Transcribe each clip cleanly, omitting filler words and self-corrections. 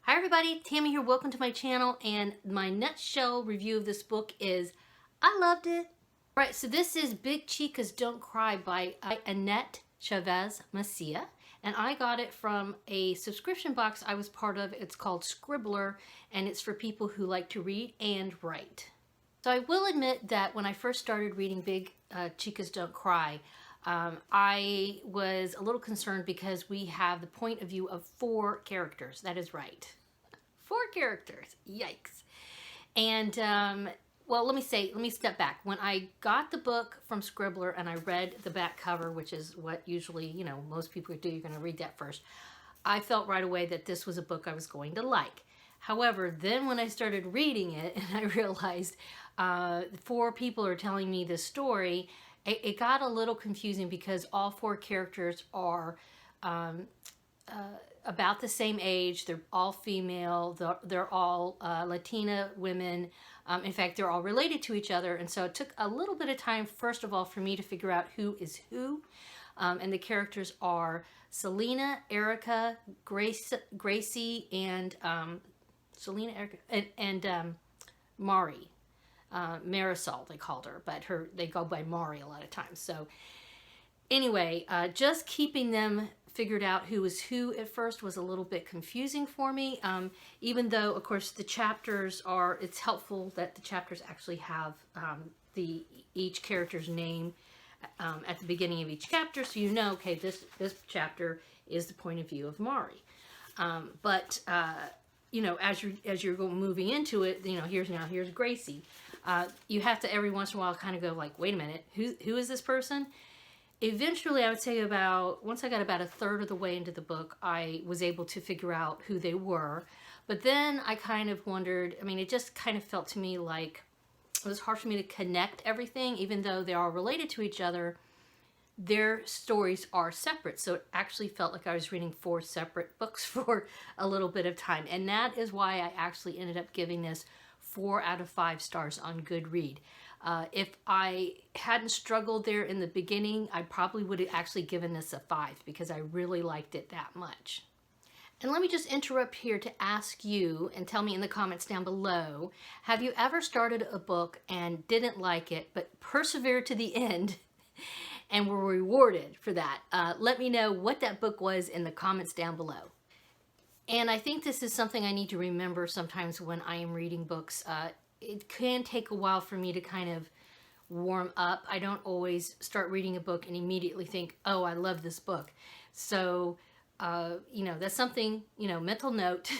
Hi everybody, Tammy here. Welcome to my channel, and my nutshell review of this book is I loved it. Right, so this is Big Chicas Don't Cry by Annette Chavez Macia, and I got it from a subscription box I was part of. It's called Scribbler, and it's for people who like to read and write. So I will admit that when I first started reading Big Chicas Don't Cry, I was a little concerned because we have the point of view of 4 characters. That is right. 4 characters. Yikes. And, well, let me step back. When I got the book from Scribbler and I read the back cover, which is what usually, most people do, you're going to read that first, I felt right away that this was a book I was going to like. However, then when I started reading it and I realized 4 people are telling me this story, it got a little confusing because all 4 characters are about the same age. They're all female. They're all Latina women. In fact, they're all related to each other. And so it took a little bit of time, first of all, for me to figure out who is who. And the characters are Selena, Erica, Gracie, and Selena, Erica, and Mari. Marisol, they called her, but they go by Mari a lot of times. So anyway, just keeping them figured out who was who at first was a little bit confusing for me, even though, of course, the chapters it's helpful that the chapters actually have each character's name at the beginning of each chapter, so okay, this chapter is the point of view of Mari. But as you're moving into it, here's Gracie. You have to every once in a while kind of go like, wait a minute, who is this person? Eventually, I would say once I got about a third of the way into the book, I was able to figure out who they were. But then I kind of wondered, it just kind of felt to me like it was hard for me to connect everything, even though they are related to each other. Their stories are separate, so it actually felt like I was reading 4 separate books for a little bit of time, and that is why I actually ended up giving this 4 out of 5 stars on Goodread. If I hadn't struggled there in the beginning, I probably would have actually given this a 5 because I really liked it that much. And let me just interrupt here to ask you, and tell me in the comments down below, have you ever started a book and didn't like it, but persevered to the end and were rewarded for that? Let me know what that book was in the comments down below. And I think this is something I need to remember sometimes when I am reading books. It can take a while for me to kind of warm up. I don't always start reading a book and immediately think, oh, I love this book. So, that's something, mental note.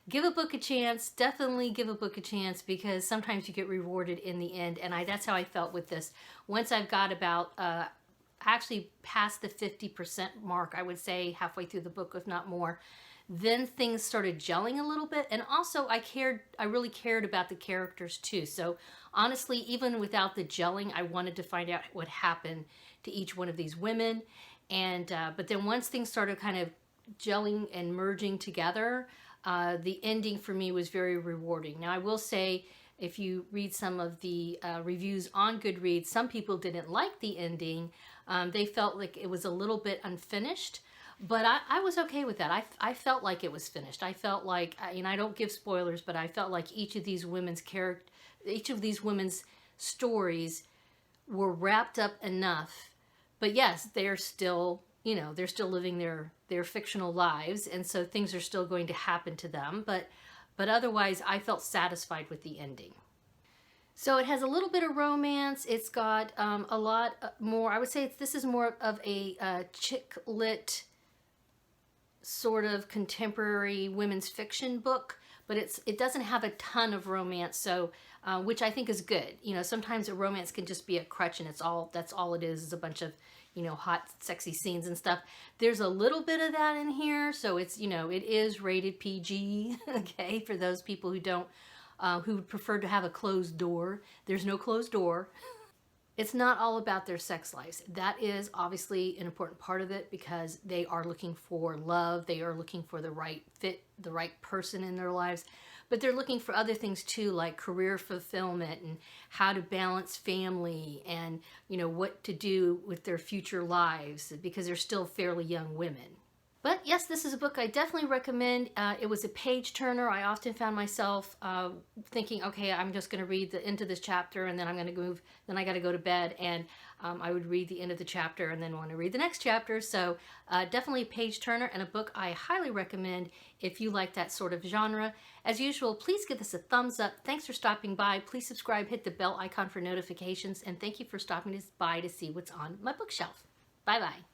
Give a book a chance. Definitely give a book a chance, because sometimes you get rewarded in the end. And that's how I felt with this. Once I've got about actually past the 50% mark, I would say halfway through the book, if not more, then things started gelling a little bit. And also I really cared about the characters too. So honestly, even without the gelling, I wanted to find out what happened to each one of these women. And but then once things started kind of gelling and merging together, the ending for me was very rewarding. Now I will say, if you read some of the reviews on Goodreads, some people didn't like the ending. They felt like it was a little bit unfinished, but I was okay with that. I felt like it was finished. I felt like, I don't give spoilers, but I felt like each of these women's stories were wrapped up enough. But yes, they're still, they're still living their fictional lives, and so things are still going to happen to them. But otherwise, I felt satisfied with the ending. So it has a little bit of romance. It's got a lot more. I would say this is more of a chick lit sort of contemporary women's fiction book, but it doesn't have a ton of romance. So which I think is good. Sometimes a romance can just be a crutch, and that's all it is a bunch of hot, sexy scenes and stuff. There's a little bit of that in here, so it's it is rated PG. Okay, for those people who would prefer to have a closed door. There's no closed door. It's not all about their sex lives. That is obviously an important part of it, because they are looking for love. They are looking for the right fit, the right person in their lives. But they're looking for other things too, like career fulfillment and how to balance family and, what to do with their future lives, because they're still fairly young women. But yes, this is a book I definitely recommend. It was a page turner. I often found myself thinking, okay, I'm just going to read the end of this chapter and then I'm going to move, then I got to go to bed. And I would read the end of the chapter and then want to read the next chapter. So definitely a page turner and a book I highly recommend if you like that sort of genre. As usual, please give this a thumbs up. Thanks for stopping by. Please subscribe, hit the bell icon for notifications, and thank you for stopping by to see what's on my bookshelf. Bye-bye.